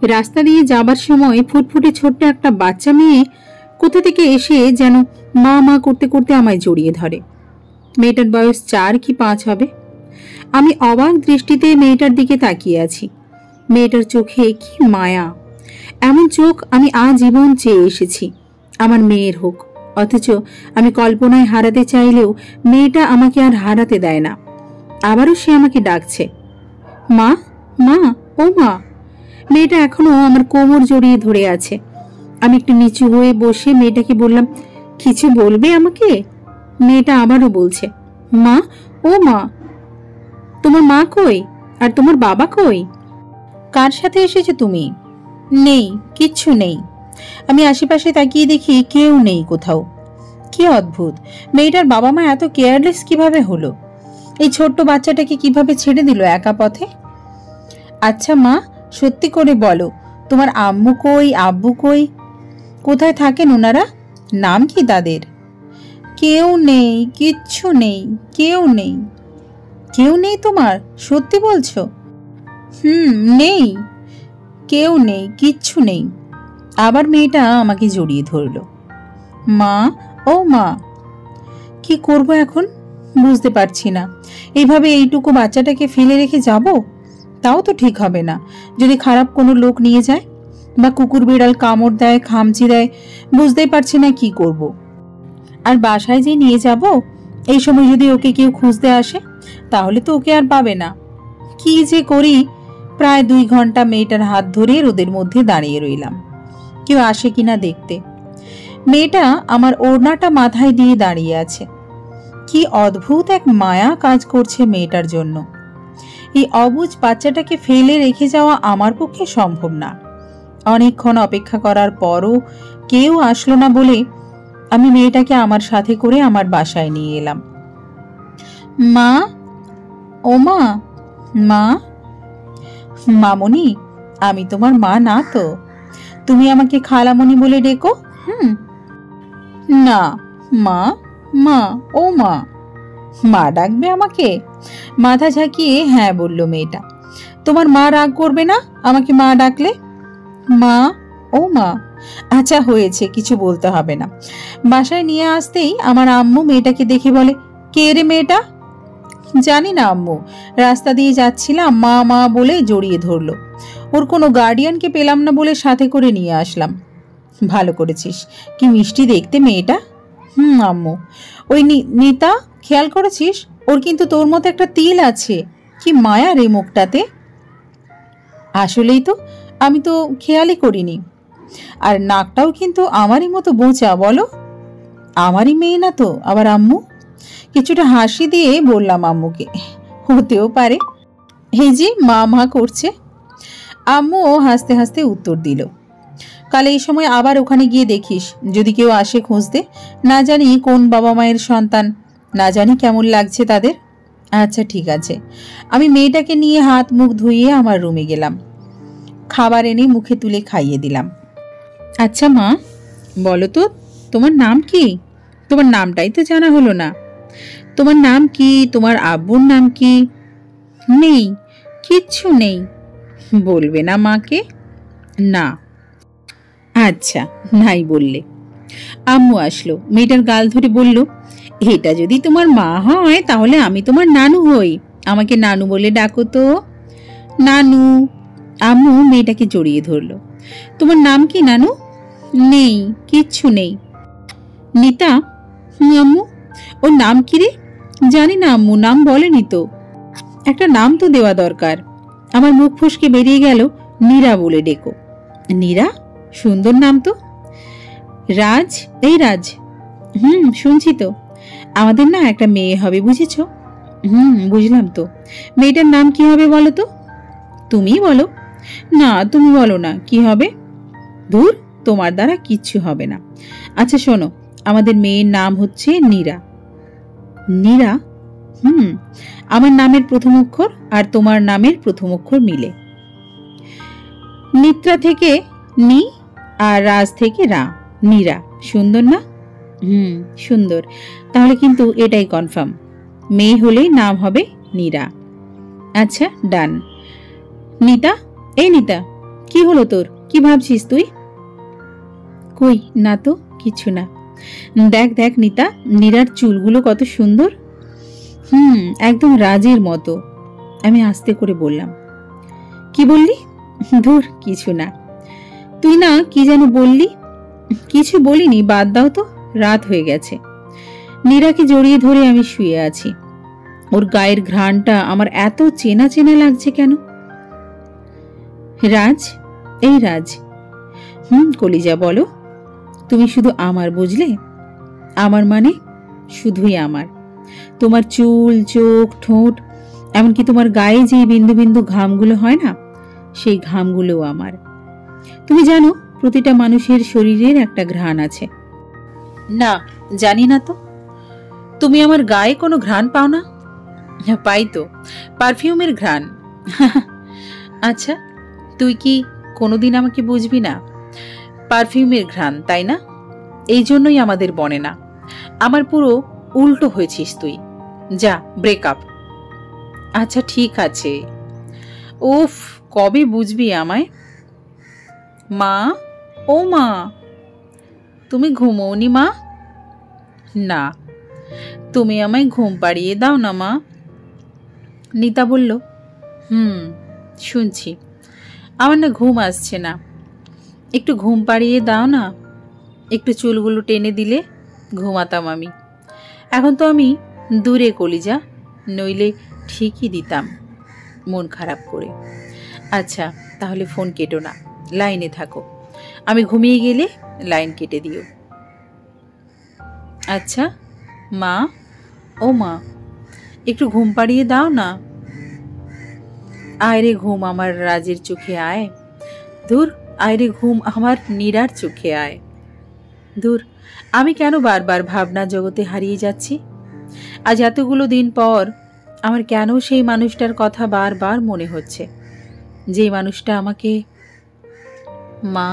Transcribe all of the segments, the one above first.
রাস্তা দিয়ে যাবার সময় ফুটফুটে ছোট্ট একটা বাচ্চা মেয়ে কোথা থেকে এসে যেন মা মা করতে করতে আমায় জড়িয়ে ধরে। মেয়েটার বয়স 4 কি 5 হবে। আমি অবাক দৃষ্টিতে মেয়েটার দিকে তাকিয়ে আছি। মেয়েটার চোখে কি মায়া! এমন চোখ আমি আজীবন চেয়ে এসেছি, আমার মেয়ের হোক। অথচ আমি কল্পনায় হারাতে চাইলেও মেয়েটা আমাকে আর হারাতে দেয় না। আবারও সে আমাকে ডাকছে, মা মা, ও মা। মেয়েটা এখনো আমার কোমর জড়িয়ে ধরে আছে। আমি একটু নিচু হয়ে বসে মেয়েটাকে বললাম, কিছু বলবে আমাকে? মেয়েটা আবারও বলছে, মা, ও মা। তোমার মা কই? আর তোমার বাবা কই? কার সাথে এসেছো তুমি? নেই, কিচ্ছু নেই। আমি আশেপাশে তাকিয়ে দেখি কেউ নেই কোথাও। কি অদ্ভুত, মেয়েটার বাবা মা এত কেয়ারলেস কিভাবে হলো? এই ছোট্ট বাচ্চাটাকে কিভাবে ছেড়ে দিল একা পথে? আচ্ছা মা, সত্যি করে বলো, তোমার আম্মু কই, আব্বু কই? কোথায় থাকেন ওনারা? নাম কি তাদের? কেউ নেই, কিচ্ছু নেই, কেউ নেই। কেউ নেই তোমার? সত্যি বলছো? নেই, কেউ নেই, কিচ্ছু নেই। আবার মেয়েটা আমাকে জড়িয়ে ধরল। মা, ও মা। কি করব এখন বুঝতে পারছি না। এইভাবে এইটুকু বাচ্চাটাকে ফেলে রেখে যাব? তাও তো ঠিক হবে না। যদি খারাপ কোনো লোক নিয়ে যায় বা কুকুর বিড়াল কামড় দেয়, খামচি দেয়, বুঝতেই পারছি না কি করব। আর বাসায় যে নিয়ে যাব, এই সময় যদি ওকে কেউ খুঁজতে আসে, তাহলে তো ওকে আর পাবে না। কি যে করি। প্রায় 2 ঘন্টা মেয়েটার হাত ধরে রোদের মধ্যে দাঁড়িয়ে রইলাম, কেউ আসে কিনা দেখতে। মেয়েটা আমার ওড়নাটা মাথায় দিয়ে দাঁড়িয়ে আছে। কি অদ্ভুত এক মায়া কাজ করছে মেয়েটার জন্য। এই অবুঝ বাচ্চাটাকে ফেলে রেখে যাওয়া আমার পক্ষে সম্ভব না। অনেকক্ষণ অপেক্ষা করার পরও কেউ আসলো না বলে আমি মেয়েটাকে আমার সাথে করে আমার বাসায় নিয়ে এলাম। মা, ও মা, মা। মামনি, আমি তোমার মা না তো? তুমি আমাকে খালামণি বলে ডেকো। না, মা, মা, ও মা। মা ডাকবে আমাকে? মাথা ঝাঁকিয়ে হ্যাঁ বলল মেয়েটা। তোমার মা রাগ করবে না আমাকে মা ডাকলে? মা, ও মা। আচ্ছা হয়েছে, কিছু বলতে হবে না। বাসায় নিয়ে আসতেই আমার আম্মু মেয়েটাকে দেখে বলে, কে রে মেয়েটা? জানি না আম্মু, রাস্তা দিয়ে যাচ্ছিলাম, মা মা বলে জড়িয়ে ধরলো। ওর কোনো গার্ডিয়ানকে পেলাম না বলে সাথে করে নিয়ে আসলাম। ভালো করেছিস। কি মিষ্টি দেখতে মেয়েটা। আম্মু, ওই নিতা, খেয়াল করেছিস? ওর কিন্তু তোর মতো একটা তিল আছে। কি মায়া রে মুখটাতে। আসলেই তো, আমি তো খেয়ালই করিনি। আর নাকটাও কিন্তু আমারই মতো বোঁচা, বলো। আমারই মেয়ে না তো আবার আম্মু? কিছুটা হাসি দিয়ে বললাম আম্মুকে, হতেও পারে। এই যে মা মা করছে। আম্মুও হাসতে হাসতে উত্তর দিল, কাল এই সময় আবার ওখানে গিয়ে দেখিস, যদি কেউ আসে খুঁজতে। না জানি কোন বাবা মায়ের সন্তান, না জানি কেমন লাগছে তাদের। আচ্ছা ঠিক আছে। আমি মেয়েটাকে নিয়ে হাত মুখ ধুইয়ে আমার রুমে গেলাম। খাবার এনে মুখে তুলে খাইয়ে দিলাম। আচ্ছা মা, বলো তো, তোমার নাম কি? তোমার নামটাই তো জানা হলো না। তোমার নাম কি? তোমার আব্বুর নাম কি? নেই, কিচ্ছু নেই। বলবে না মাকে? না। আচ্ছা, নাই বললে। আম্মু আসলো, মেয়েটার গাল ধরে বলল, এটা যদি তোমার মা হয় তাহলে আমি তোমার নানু হই। আমাকে নানু বলে ডাকো তো। নানু। আম্মু মেয়েটাকে জড়িয়ে ধরলো। তোমার নাম কি নানু? নেই, কিচ্ছু নেই। নিতা? আম্মু, ওর নাম কি রে? জানি না আম্মু, নাম বলেনি তো। একটা নাম তো দেওয়া দরকার। আমার মুখ ফসকে বেরিয়ে গেল, নীরা বলে ডেকো। নীরা? সুন্দর নাম তো। রাজ? এই রাজ? শুনছি তো। আমাদের না একটা মেয়ে হবে, বুঝেছ? বুঝলাম তো। মেয়েটার নাম কি হবে বলো তো? তুমি বলো। না, তুমি বলো না, কি হবে? ধুর, তোমার দ্বারা কিচ্ছু হবে না। আচ্ছা শোনো, আমাদের মেয়ের নাম হচ্ছে নীরা। নীরা? আমার নামের প্রথম অক্ষর আর তোমার নামের প্রথম অক্ষর মিলে। নিত্রা থেকে নি আর রাজ থেকে রা, নীরা। সুন্দর না? সুন্দর। তাহলে কিন্তু এটাই কনফার্ম, মেয়ে হলেই নাম হবে নীরা। আচ্ছা ডান। নিতা? এই নিতা, কি হলো তোর? কি ভাবছিস তুই? কই না তো, কিছু না। দেখ দেখ নিতা, নীরার চুলগুলো কত সুন্দর। একদম রাজের মতো, আমি আস্তে করে বললাম। কি বললি? ধুর, কিছু না। তুই না কি যেন বললি? কিছু বলিনি, বাদ দাও তো, রাত হয়ে গেছে। নীরাকে জড়িয়ে ধরে আমি শুয়ে আছি। ওর গায়ের ঘ্রাণটা আমার এত চেনা চেনা লাগছে কেন? রাজ, এই রাজ। কলিজা বলো। তুমি শুধু আমার, বুঝলে? আমার মানে শুধুই আমার। তোমার চুল, চোখ, ঠোঁট, এমনকি তোমার গায়ে যে বিন্দু বিন্দু ঘামগুলো হয় না, সেই ঘামগুলোও আমার। তুমি জানো প্রতিটা মানুষের শরীরের একটা ঘ্রাণ আছে। না, জানি না তো। তুমি আমার গায়ে কোনো ঘ্রাণ পাও না? পাই তো, পারফিউমের ঘ্রাণ। আচ্ছা, তুই কি কোনোদিন আমাকে বুঝবি না? পারফিউমের ঘ্রাণ, তাই না? এই জন্যই আমাদের বনে না। আমার পুরো উল্টো হয়েছিস তুই। যা, ব্রেকআপ। আচ্ছা ঠিক আছে। উফ, কবে বুঝবি আমায়? মা, ও মা, তুমি ঘুমোওনি মা? না, তুমি আমায় ঘুম পাড়িয়ে দাও না মা। নিতা বলল, শুনছি। আমার না ঘুম আসছে না, একটু ঘুম পাড়িয়ে দাও না। একটু চুলগুলো টেনে দিলে ঘুমাতাম আমি। এখন তো আমি দূরে কলিজা, নইলে ঠিকই দিতাম মন খারাপ করে। আচ্ছা তাহলে ফোন কেটো না, লাইনে থাকো। আমি ঘুমিয়ে গেলে লাইন কেটে দিও। আচ্ছা মা, ও মা, একটু ঘুম পাড়িয়ে দাও না। আয় রে ঘুম আমার রাজের চোখে আয়। ধুর, আয় রে ঘুম আমার নীরার চোখে আয়। ধুর, আমি কেন বারবার ভাবনা জগতে হারিয়ে যাচ্ছি? আজ এতগুলো দিন পর আমার কেন সেই মানুষটার কথা বারবার মনে হচ্ছে, যে মানুষটা আমাকে। মা,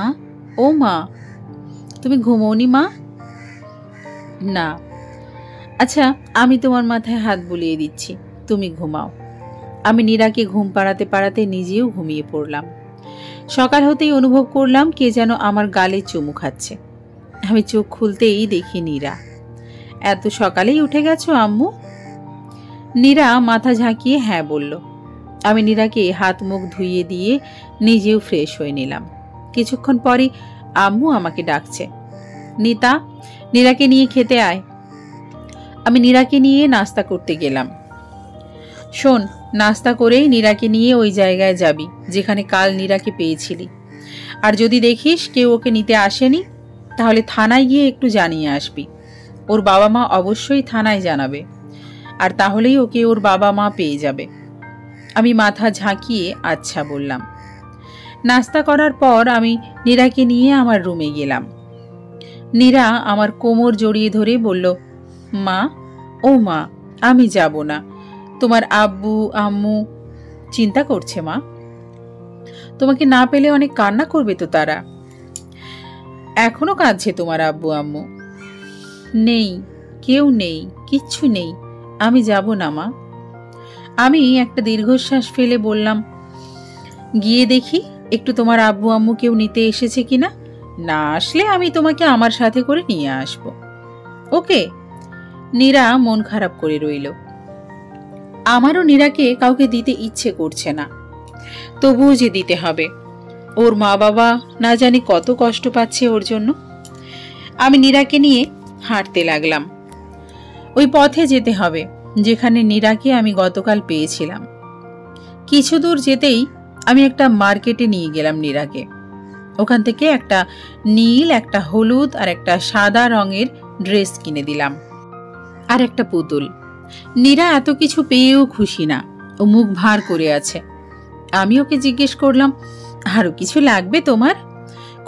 ও মা, তুমি ঘুমোওনি মা? না। আচ্ছা, আমি তোমার মাথায় হাত বুলিয়ে দিচ্ছি, তুমি ঘুমাও। আমি নীরাকে ঘুম পাড়াতে পাড়াতে নিজেও ঘুমিয়ে পড়লাম। সকাল হতেই অনুভব করলাম কে যেন আমার গালে চুমু খাচ্ছে। আমি চোখ খুলতেই দেখি নীরা। এত সকালেই উঠে গেছো আম্মু? নীরা মাথা ঝাঁকিয়ে হ্যাঁ বলল। আমি নীরাকে হাত মুখ ধুইয়ে দিয়ে নিজেও ফ্রেশ হয়ে নিলাম। কিছুক্ষণ পরই আম্মু আমাকে ডাকছে, নিতা, নীরাকে নিয়ে খেতে আয়। আমি নীরাকে নিয়ে নাস্তা করতে গেলাম। শোন, নাস্তা করেই নীরাকে নিয়ে ওই জায়গায় যাবি যেখানে কাল নীরাকে পেয়েছিলি। আর যদি দেখিস কেউ ওকে নিতে আসেনি, তাহলে থানায় গিয়ে একটু জানিয়ে আসবি। ওর বাবা মা অবশ্যই থানায় জানাবে, আর তাহলেই ওকে ওর বাবা মা পেয়ে যাবে। আমি মাথা ঝাঁকিয়ে আচ্ছা বললাম। নাস্তা করার পর আমি নীরাকে নিয়ে আমার রুমে গেলাম। নীরা আমার কোমর জড়িয়ে ধরে বলল, মা, ও মা, আমি যাব না। তোমার আব্বু আম্মু চিন্তা করছে মা। তোমাকে না পেলে অনেক কান্না করবে তো তারা। এখনো কাঁদছে তোমার আব্বু আম্মু? নেই, কেউ নেই, কিচ্ছু নেই, আমি যাব না মা। আমি একটা দীর্ঘশ্বাস ফেলে বললাম, গিয়ে দেখি একটু তোমার আব্বু আম্মু কেউ নিতে এসেছে কিনা। না আসলে আমি তোমাকে আমার সাথে করে নিয়ে আসব, ওকে? নীরা মন খারাপ করে রইল। আমারও নীরাকে কাউকে দিতে ইচ্ছে করছে না, তবুও যে দিতে হবে। ওর মা বাবা না জানি কত কষ্ট পাচ্ছে ওর জন্য। আমি নীরাকে নিয়ে হাঁটতে লাগলাম। ওই পথে যেতে হবে যেখানে নীরাকে আমি গতকাল পেয়েছিলাম। কিছু দূর যেতেই আমি একটা মার্কেটে নিয়ে গেলাম নীরাকে। ওখান থেকে একটা নীল, একটা হলুদ আর একটা সাদা রঙের ড্রেস কিনে দিলাম, আর একটা পুতুল। নীরা এত কিছু পেয়েও খুশি না, ও মুখ ভার করে আছে। আমি ওকে জিজ্ঞেস করলাম, আরো কিছু লাগবে তোমার?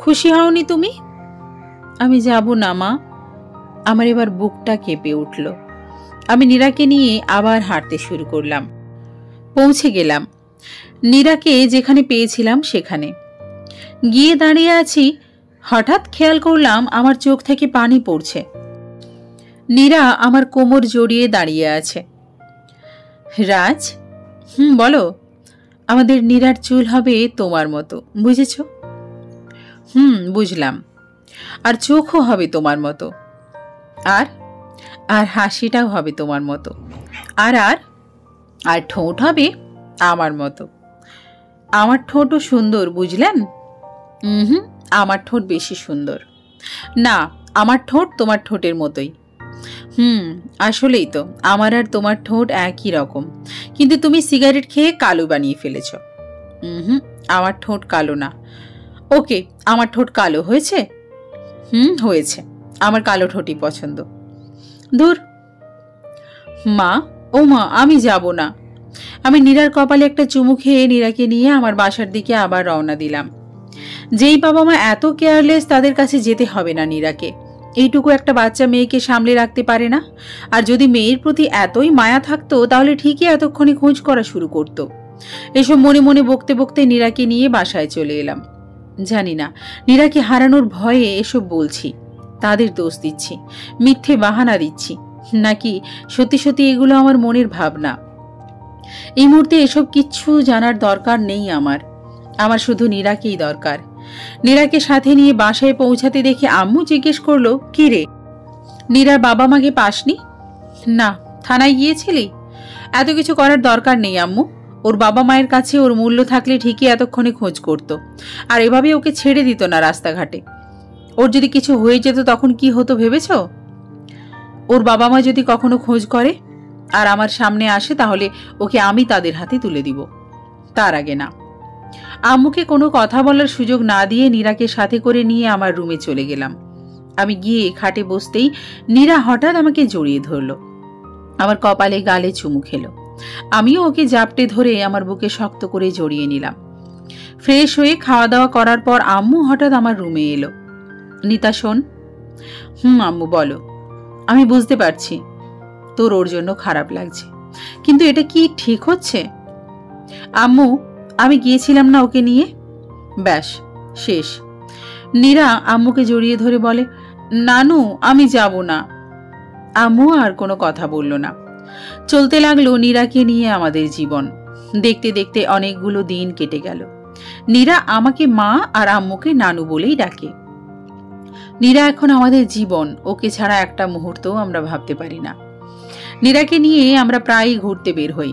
খুশি হওনি তুমি? আমি যাব না মা। আমার এবার বুকটা কেঁপে উঠল। আমি নীরাকে নিয়ে আবার হাঁটতে শুরু করলাম। পৌঁছে গেলাম নীরাকে যেখানে পেয়েছিলাম সেখানে। গিয়ে দাঁড়িয়ে আছি, হঠাৎ খেয়াল করলাম আমার চোখ থেকে পানি পড়ছে। নীরা আমার কোমর জড়িয়ে দাঁড়িয়ে আছে। রাজ, বলো। আমাদের নীরার চুল হবে তোমার মতো, বুঝেছ? বুঝলাম। আর চোখও হবে তোমার মতো, আর আর হাসিটাও হবে তোমার মতো, আর আর আর ঠোঁট হবে আমার মতো। আমার ঠোঁটও সুন্দর, বুঝলেন? আমার ঠোঁট বেশি সুন্দর না, আমার ঠোঁট তোমার ঠোঁটের মতোই। আসলেই তো, আমার আর তোমার ঠোঁট একই রকম, কিন্তু তুমি সিগারেট খেয়ে কালো বানিয়ে ফেলেছ। আমার ঠোঁট কালো না। ওকে, আমার ঠোঁট কালো হয়েছে? হয়েছে। আমার কালো ঠোঁটই পছন্দ। দূর মা, ও মা, আমি যাব না। আমি নীরার কপালে একটা চুমু খেয়ে নীরাকে নিয়ে আমার বাসার দিকে আবার রওনা দিলাম। যেই বাবা মা এত কেয়ারলেস, তাদের কাছে যেতে হবে না নীরাকে। এইটুকু একটা বাচ্চা মেয়েকে সামলে রাখতে পারে না। আর যদি মেয়ের প্রতি এতই মায়া থাকতো, তাহলে ঠিকই এতক্ষণে খোঁজ করা শুরু করত। এসব মনে মনে বকতে বকতে নীরাকে নিয়ে বাসায় চলে এলাম। জানি না নীরাকে হারানোর ভয়ে এসব বলছি, তাদের দোষ দিচ্ছি, মিথ্যে বাহানা দিচ্ছি, নাকি সত্যি সত্যি এগুলো আমার মনের ভাবনা। এই মুহূর্তে এসব কিচ্ছু জানার দরকার নেই আমার। আমার শুধু নীরাকেই দরকার। নীরাকে সাথে নিয়ে বাসায় পৌঁছাতে দেখে আম্মু জিজ্ঞেস করলো, কি রে, নীরার বাবা মাকে পাসনি? না। থানায় গিয়েছিলি? এত কিছু করার দরকার নেই আম্মু। ওর বাবা মায়ের কাছে ওর মূল্য থাকলে ঠিকই এতক্ষণে খোঁজ করত, আর এভাবে ওকে ছেড়ে দিত না রাস্তাঘাটে। ওর যদি কিছু হয়ে যেত তখন কি হতো ভেবেছ? ওর বাবা মা যদি কখনো খোঁজ করে আর আমার সামনে আসে, তাহলে ওকে আমি তাদের হাতে তুলে দিব, তার আগে না। আম্মুকে কোনো কথা বলার সুযোগ না দিয়ে নীরাকে সাথে করে নিয়ে আমার রুমে চলে গেলাম। আমি গিয়ে খাটে বসতেই নীরা হঠাৎ আমাকে জড়িয়ে ধরল, আমার কপালে গালে চুমু খেলো। আমিও ওকে জাপটে ধরে আমার বুকে শক্ত করে জড়িয়ে নিলাম। ফ্রেশ হয়ে খাওয়া দাওয়া করার পর আম্মু হঠাৎ আমার রুমে এলো। নিতা শোন। আম্মু বলো। আমি বুঝতে পারছি তোর ওর জন্য খারাপ লাগছে, কিন্তু এটা কি ঠিক হচ্ছে? আম্মু, আমি গিয়েছিলাম না ওকে নিয়ে, ব্যাস শেষ। নীরা আম্মুকে জড়িয়ে ধরে বলে, নানু আমি যাব না। আম্মু আর কোনো কথা বলল না। চলতে লাগলো নীরাকে নিয়ে আমাদের জীবন। দেখতে দেখতে অনেকগুলো দিন কেটে গেল। নীরা আমাকে মা আর আম্মুকে নানু বলেই ডাকে। নীরা এখন আমাদের জীবন, ওকে ছাড়া একটা মুহূর্তও আমরা ভাবতে পারি না। নীরাকে নিয়ে আমরা প্রায়ই ঘুরতে বের হই।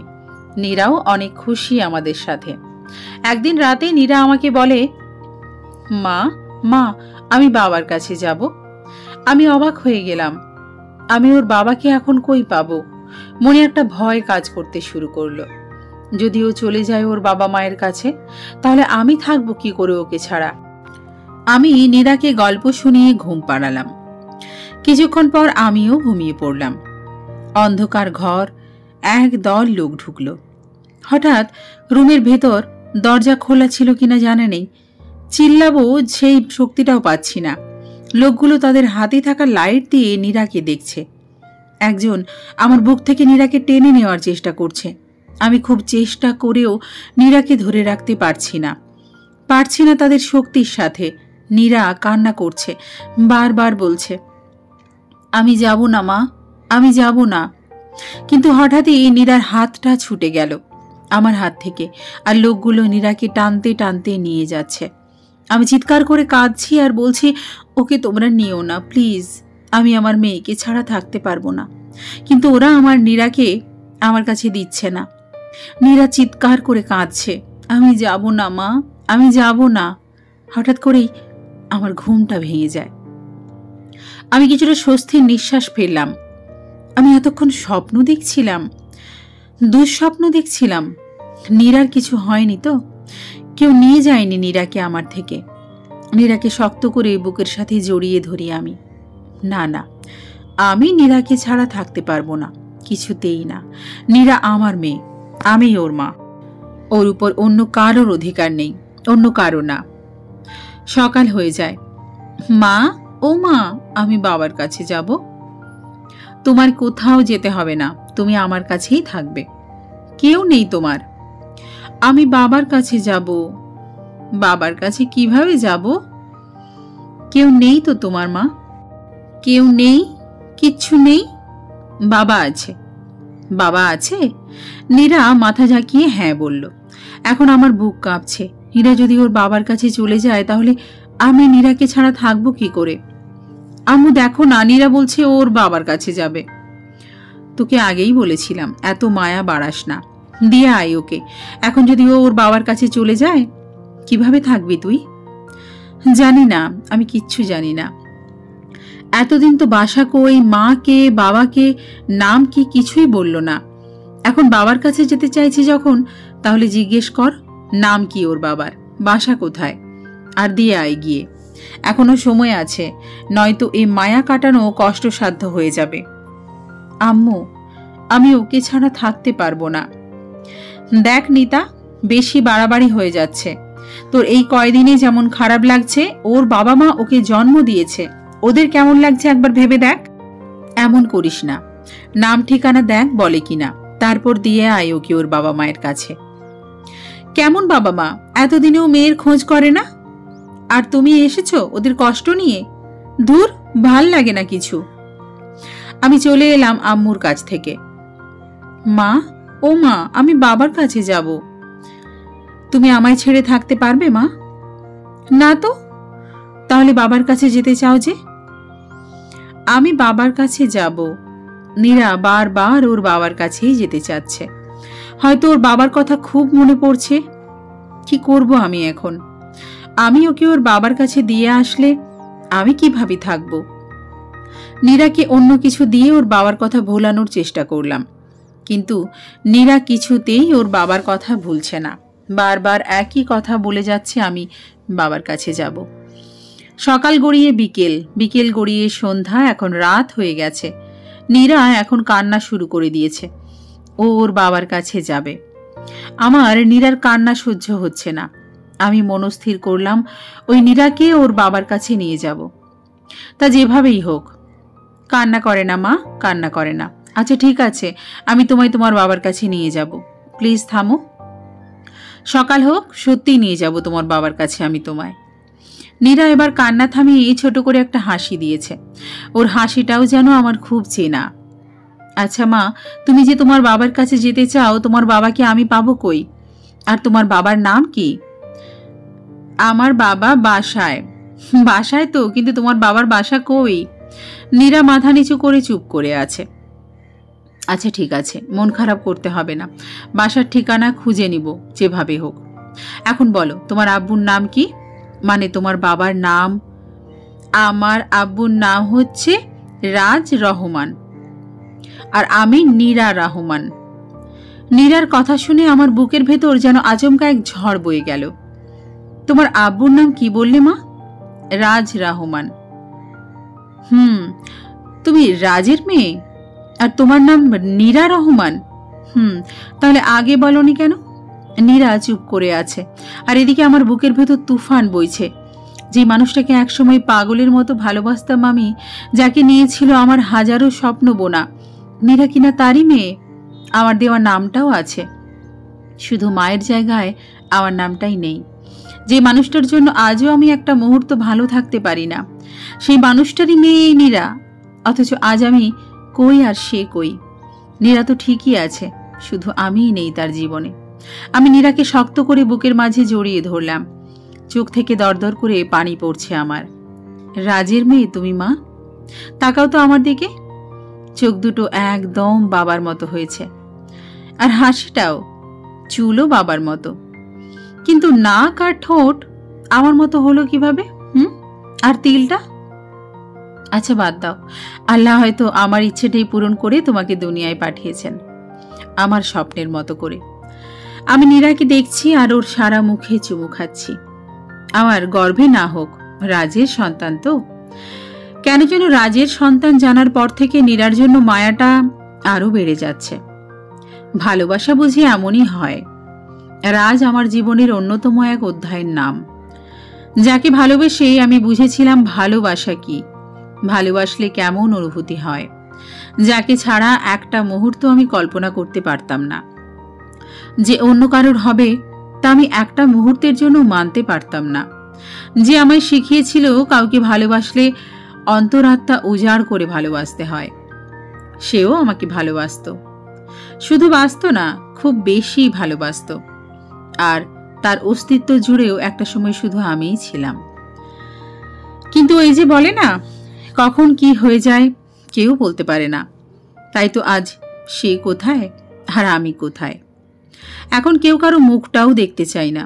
নীরাও অনেক খুশি আমাদের সাথে। একদিন রাতে নীরা আমাকে বলে, মা মা আমি বাবার কাছে যাব। আমি অবাক হয়ে গেলাম। আমি ওর বাবাকে এখন কই পাবো? মনে একটা ভয় কাজ করতে শুরু করলো। যদি ও চলে যায় ওর বাবা মায়ের কাছে, তাহলে আমি থাকবো কি করে ওকে ছাড়া? আমি নীরাকে গল্প শুনিয়ে ঘুম পাড়ালাম। কিছুক্ষণ পর আমিও ঘুমিয়ে পড়লাম। অন্ধকার ঘর, এক দল লোক ঢুকলো। হঠাৎ রুমের ভেতর দরজা খোলা ছিল কিনা জানা নেই, চিল্লাবো সেই শক্তিটাও পাচ্ছি না। লোকগুলো তাদের হাতে থাকা লাইট দিয়ে নীরাকে দেখছে। একজন আমার বুক থেকে নীরাকে টেনে নেওয়ার চেষ্টা করছে। আমি খুব চেষ্টা করেও নীরাকে ধরে রাখতে পারছি না তাদের শক্তির সাথে। নীরা কান্না করছে, বারবার বলছে, আমি যাব না মা, আমি যাব না। কিন্তু হঠাৎই নীরার হাতটা ছুটে গেল আমার হাত থেকে, আর লোকগুলো নীরাকে টানতে টানতে নিয়ে যাচ্ছে। আমি চিৎকার করে কাঁদছি আর বলছি, ওকে তোমরা নিও না প্লিজ, আমি আমার মেয়েকে ছাড়া থাকতে পারবো না। কিন্তু ওরা আমার নীরাকে আমার কাছে দিচ্ছে না। নীরা চিৎকার করে কাঁদছে, আমি যাব না মা, আমি যাব না। হঠাৎ করেই আমার ঘুমটা ভেঙে যায়। আমি কিছুটা স্বস্তির নিঃশ্বাস ফেললাম। আমি এতক্ষণ স্বপ্ন দেখছিলাম, দুঃস্বপ্ন দেখছিলাম। নীরার কিছু হয়নি তো? কেউ নিয়ে যায়নি নীরাকে আমার থেকে? নীরাকে শক্ত করে বুকের সাথে জড়িয়ে ধরি আমি। না না, আমি নীরাকে ছাড়া থাকতে পারবো না, কিছুতেই না। নীরা আমার মেয়ে, আমি ওর মা। ওর উপর অন্য কারোর অধিকার নেই, অন্য কারো না। সকাল হয়ে যায়। মা, ও মা, আমি বাবার কাছে যাব। তোমার কোথাও যেতে হবে না, তুমি আমার কাছেই থাকবে। কেউ নেই তোমার? আমি বাবার কাছে যাব। বাবার কাছে কিভাবে যাব? কেউ নেই তো তোমার মা? কেউ নেই? কিচ্ছু নেই? বাবা আছে। বাবা আছে? নীরা মাথা ঝাঁকিয়ে হ্যাঁ বলল। এখন আমার বুক কাঁপছে। নীরা যদি ওর বাবার কাছে চলে যায় তাহলে আমি নীরাকে ছাড়া থাকবো কি করে? আম্মু দেখো না, নীরা বলছে ওর বাবার কাছে যাবে। তোকে আগেই বলেছিলাম এত মায়া বাড়াস না, দিয়ে আয় ওকে। এখন যদি ও ওর বাবার কাছে চলে যায় কিভাবে থাকবি তুই? জানি না, আমি কিচ্ছু জানি না। এতদিন তো বাসা কই, মা কে, বাবাকে, নাম কি কিছুই বলল না। এখন বাবার কাছে যেতে চাইছি যখন, তাহলে জিজ্ঞেস কর নাম কি ওর বাবার, বাসা কোথায়, আর দিয়ে আয় গিয়ে। এখনো সময় আছে, নয়তো এই মায়া কাটানো কষ্টসাধ্য হয়ে যাবে। আম্মু, আমি ওকে ছাড়া থাকতে পারবো না। দেখ নিতা, বেশি বাড়াবাড়ি হয়ে যাচ্ছে। তোর এই কয়দিনে যেমন খারাপ লাগছে, ওর বাবা মা ওকে জন্ম দিয়েছে, ওদের কেমন লাগছে একবার ভেবে দেখ। এমন করিস না, নাম ঠিকানা দেখ বলে কিনা, তারপর দিয়ে আয় ওকে ওর বাবা মায়ের কাছে। কেমন বাবা মা? এতদিনেও মেয়ের খোঁজ করে না, আর তুমি এসেছো ওদের কষ্ট নিয়ে? দূর, ভাল লাগে না কিছু। আমি চলে এলাম আম্মুর কাছ থেকে। মা, ও মা, আমি বাবার কাছে যাব। তুমি আমায় ছেড়ে থাকতে পারবে মা? না তো। তাহলে বাবার কাছে যেতে চাও যে? আমি বাবার কাছে যাব। নীরা বারবার ওর বাবার কাছেই যেতে চাচ্ছে। হয়তো ওর বাবার কথা খুব মনে পড়ছে। কি করব আমি এখন? আমি ওকে ওর বাবার কাছে দিয়ে আসলে আমি কিভাবে থাকব? নীরাকে অন্য কিছু দিয়ে ওর বাবার কথা ভোলানোর চেষ্টা করলাম, কিন্তু নীরা কিছুতেই ওর বাবার কথা ভুলছে না। বারবার একই কথা বলে যাচ্ছে, আমি বাবার কাছে যাব। সকাল গড়িয়ে বিকেল, বিকেল গড়িয়ে সন্ধ্যা, এখন রাত হয়ে গেছে। নীরা এখন কান্না শুরু করে দিয়েছে। ও ওর বাবার কাছে যাবে। আমার নীরার কান্না সহ্য হচ্ছে না। আমি মনস্থির করলাম ওই নীরাকে ওর বাবার কাছে নিয়ে যাব। তা যেভাবেই হোক। কান্না করে না মা, কান্না করে না। আচ্ছা ঠিক আছে, আমি তোমায় তোমার বাবার কাছে নিয়ে যাব। প্লিজ থামো। সকাল হোক, সত্যিই নিয়ে যাব তোমার বাবার কাছে আমি তোমায়। নীরা এবার কান্না থামিয়ে ছোট করে একটা হাসি দিয়েছে। ওর হাসিটাও যেন আমার খুব চেনা। আচ্ছা মা, তুমি যে তোমার বাবার কাছে যেতে চাও, তোমার বাবাকে আমি পাবো কই? আর তোমার বাবার নাম কি? আমার বাবা বাসায়। বাসায় তো, কিন্তু তোমার বাবার বাসা কই? নীরা মাথা নিচু করে চুপ করে আছে। আচ্ছা ঠিক আছে, মন খারাপ করতে হবে না, বাসার ঠিকানা খুঁজে নিব যেভাবে হোক। এখন বলো তোমার আব্বুর নাম কি, মানে তোমার বাবার নাম? আমার আব্বুর নাম হচ্ছে রাজ রহমান, আর আমি নীরা রহমান। নীরার কথা শুনে আমার বুকের ভেতর যেন আচমকা এক ঝড় বয়ে গেল। তোমার আব্বুর নাম কি বললে মা? রাজ রহমান। তুমি রাজের মেয়ে, আর তোমার নাম নীরা রহমান? তাহলে আগে বলনি কেন? নীরা চুপ করে আছে, আর এদিকে আমার বুকের ভেতর তুফান বইছে। যে মানুষটাকে একসময় পাগলের মতো ভালোবাসতাম আমি, যাকে নিয়েছিল আমার হাজারো স্বপ্ন বোনা, নীরা কিনা তারই মেয়ে। আমার দেওয়া নামটাও আছে, শুধু মায়ের জায়গায় আমার নামটাই নেই। যে মানুষটার জন্য আজও আমি একটা মুহূর্ত ভালো থাকতে পারি না, সেই মানুষটারই মেয়ে এই নীরা। অথচ আজ আমি কই আর সে কই। নীরা তো ঠিকই আছে, শুধু আমিই নেই তার জীবনে। আমি নীরাকে শক্ত করে বুকের মাঝে জড়িয়ে ধরলাম। চোখ থেকে দরদর করে পানি পড়ছে আমার। রাজের মেয়ে তুমি মা? তাকাও তো আমার দিকে। চোখ দুটো একদম বাবার মতো হয়েছে, আর হাসিটাও, চুলও বাবার মতো, কিন্তু নাক আর ঠোঁট আমার মতো হলো কিভাবে? আর তিলটা? আচ্ছা বাদ দাও, আল্লাহ হয়তো আমার ইচ্ছেটাই পূরণ করে তোমাকে দুনিয়ায় পাঠিয়েছেন, আমার স্বপ্নের মতো করে। আমি নীরাকে দেখছি আর ওর সারা মুখে চুমু খাচ্ছি। আমার গর্ভে না হোক, রাজের সন্তান তো। কেন যেন রাজের সন্তান জানার পর থেকে নীরার জন্য মায়াটা আরো বেড়ে যাচ্ছে। ভালোবাসা বুঝি এমনই হয়। রাজ আমার জীবনের অন্যতম এক অধ্যায়ের নাম, যাকে ভালোবেসে আমি বুঝেছিলাম ভালোবাসা কি, ভালোবাসলে কেমন অনুভূতি হয়, যাকে ছাড়া একটা মুহূর্ত আমি কল্পনা করতে পারতাম না। যে অন্য কারোর হবে তা আমি একটা মুহূর্তের জন্য মানতে পারতাম না। যে আমায় শিখিয়েছিল কাউকে ভালোবাসলে অন্তরাত্মা উজাড় করে ভালোবাসতে হয়, সেও আমাকে ভালোবাসত। শুধু বাসত না, খুব বেশি ভালোবাসত। আর তার অস্তিত্ব জুড়েও একটা সময় শুধু আমিই ছিলাম। কিন্তু এই যে বলে না, কখন কি হয়ে যায় কেউ বলতে পারে না। তাই তো আজ সে কোথায় আর আমি কোথায়। এখন কেউ কারো মুখটাও দেখতে চাই না,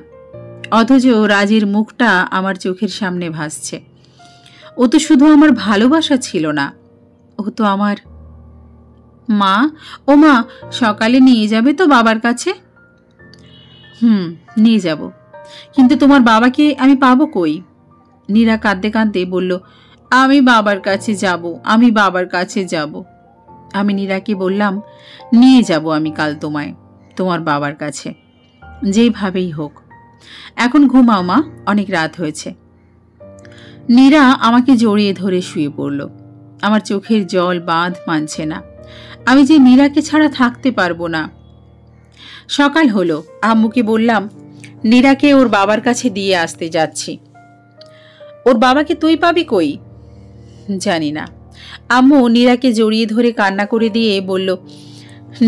অথচ রাজের মুখটা আমার চোখের সামনে ভাসছে। ও তো শুধু আমার ভালোবাসা ছিল না, ও তো আমার মা। ও মা, সকালে নিয়ে যাবে তো বাবার কাছে? নিয়ে যাব, কিন্তু তোমার বাবাকে আমি পাবো কই? নীরা কাঁদতে কাঁদতে বলল, আমি বাবার কাছে যাব, আমি বাবার কাছে যাব। আমি নীরাকে বললাম, নিয়ে যাব আমি কাল তোমায় তোমার বাবার কাছে, যেইভাবেই হোক। এখন ঘুমাও মা, অনেক রাত হয়েছে। নীরা আমাকে জড়িয়ে ধরে শুয়ে পড়ল। আমার চোখের জল বাঁধ মানছে না। আমি যে নীরাকে ছাড়া থাকতে পারবো না। সকাল হলো, আম্মুকে বললাম নীরাকে ওর বাবার কাছে দিয়ে আসতে যাচ্ছি। ওর বাবাকে তুই পাবি কই? জানি না। আম্মু নীরাকে জড়িয়ে ধরে কান্না করে দিয়ে বলল,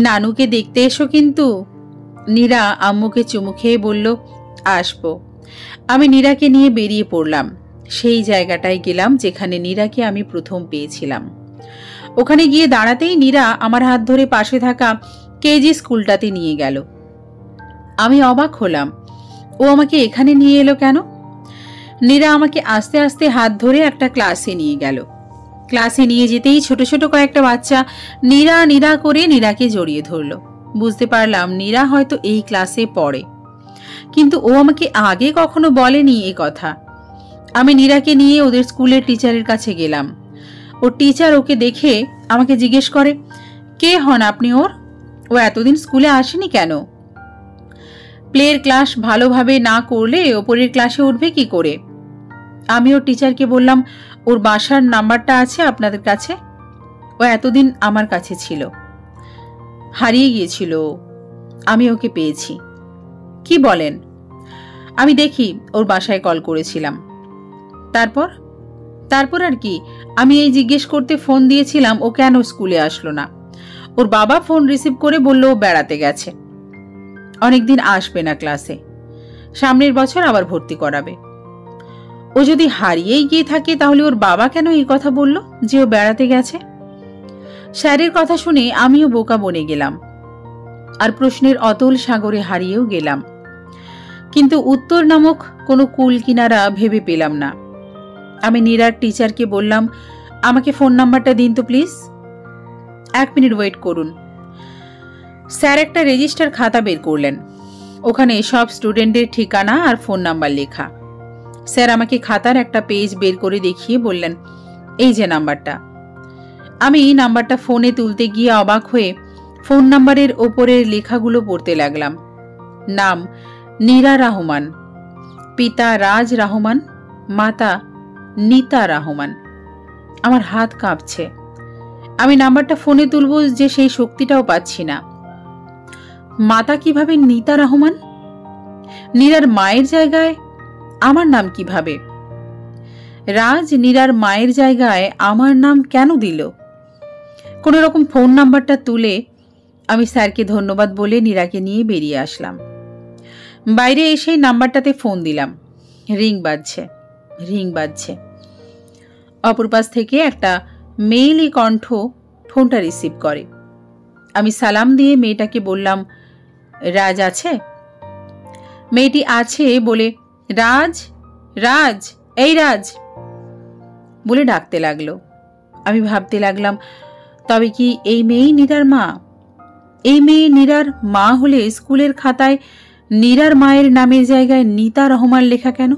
নানুকে দেখতে এসো কিন্তু। নীরা আম্মুকে চুমু খেয়ে বলল, আসবো। আমি নীরাকে নিয়ে বেরিয়ে পড়লাম। সেই জায়গাটায় গেলাম যেখানে নীরাকে আমি প্রথম পেয়েছিলাম। ওখানে গিয়ে দাঁড়াতেই নীরা আমার হাত ধরে পাশে থাকা কেজি স্কুলটাতে নিয়ে গেল। আমি অবাক হলাম, ও আমাকে এখানে নিয়ে এলো কেন? নীরা আমাকে আস্তে আস্তে হাত ধরে একটা ক্লাসে নিয়ে গেল। ক্লাসে নিয়ে যেতেই ছোট ছোট কয়েকটা বাচ্চা নীরা নীরা করে নীরাকে জড়িয়ে ধরল। বুঝতে পারলাম নীরা হয়তো এই ক্লাসে পড়ে, কিন্তু ও আমাকে আগে কখনো বলেনি এ কথা। আমি নীরাকে নিয়ে ওদের স্কুলের টিচারের কাছে গেলাম। ওর টিচার ওকে দেখে আমাকে জিজ্ঞেস করে, কে হন আপনি ওর? ও এতদিন স্কুলে আসেনি কেন? প্লের ক্লাস ভালোভাবে না করলে ওপরের ক্লাসে উঠবে কি করে? আমি ওর টিচারকে বললাম, ওর বাসার নাম্বারটা আছে আপনাদের কাছে? ও এতদিন আমার কাছে ছিল, হারিয়ে গিয়েছিল, আমি ওকে পেয়েছি। কি বলেন? আমি দেখি ওর বাসায় কল করেছিলাম। তারপর তারপর আর কি, আমি এই জিজ্ঞেস করতে ফোন দিয়েছিলাম ও কেন স্কুলে আসলো না। ওর বাবা ফোন রিসিভ করে বলল ও বেড়াতে গেছে, অনেকদিন আসবে না ক্লাসে, সামনের বছর আবার ভর্তি করাবে। ও যদি হারিয়েই গিয়ে থাকে তাহলে ওর বাবা কেন এই কথা বলল যে ও বেড়াতে গেছে? স্যারের কথা শুনে আমিও বোকা বনে গেলাম আর প্রশ্নের অতল সাগরে হারিয়েও গেলাম, কিন্তু উত্তর নামক কোনো কুল কিনারা ভেবে পেলাম না। আমি নীরার টিচারকে বললাম, আমাকে ফোন নাম্বারটা দিন তো প্লিজ। 1 মিনিট ওয়েট করুন। স্যার একটা রেজিস্টার খাতা বের করলেন, ওখানে সব স্টুডেন্টের ঠিকানা আর ফোন নাম্বার লেখা। স্যার আমাকে খাতার একটা পেজ বের করে দেখিয়ে বললেন, এই যে নাম্বারটা। আমি নাম্বারটা ফোনে তুলতে গিয়ে অবাক হয়ে ফোন নাম্বারের ওপরের লেখাগুলো পড়তে লাগলাম। নাম নীরা রহমান, পিতা রাজ রহমান, মাতা নীতা রহমান। আমার হাত কাঁপছে। আমি নাম্বারটা ফোনে তুলব যে সেই শক্তিটাও পাচ্ছি না। মাতা কিভাবে নীতা রহমান? নীরার মায়ের জায়গায় আমার নাম কিভাবে? রাজ নীরার মায়ের জায়গায় আমার নাম কেন দিল? কোনো রকম ফোন নাম্বারটা তুলে আমি স্যারকে ধন্যবাদ বলে নীরাকে নিয়ে বেরিয়ে আসলাম। বাইরে এসে নাম্বারটাতে ফোন দিলাম। রিং বাজছে, রিং বাজছে। অপর পাশ থেকে একটা মেয়েলি কণ্ঠ ফোনটা রিসিভ করে। আমি সালাম দিয়ে মেয়েটাকে বললাম, রাজ আছে? মেয়েটি আছে বলে, রাজ, রাজ, এই রাজ বলে ডাকতে লাগলো। আমি ভাবতে লাগলাম, তবে কি এই মেয়েই নীরার মা? এই মেয়ে নীরার মা হলে স্কুলের খাতায় নীরার মায়ের নামের জায়গায় নীতা রহমান লেখা কেন?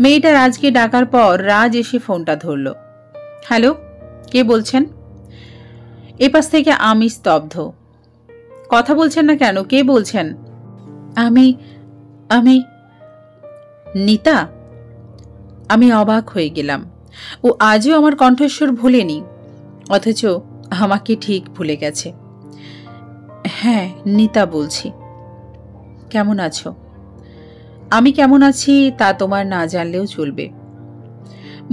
মেয়েটা রাজকে ডাকার পর রাজ এসে ফোনটা ধরল। হ্যালো, কে বলছেন? এপাশ থেকে আমি স্তব্ধ। কথা বলছেন না কেন? কে বলছেন? আমি আমি নীতা। আমি অবাক হয়ে গেলাম। ও আজও আমার কণ্ঠস্বর ভুলেনি, অথচ আমাকে ঠিক ভুলে গেছে। হ্যাঁ, নীতা বলছি। কেমন আছো? আমি কেমন আছি তা তোমার না জানলেও চলবে।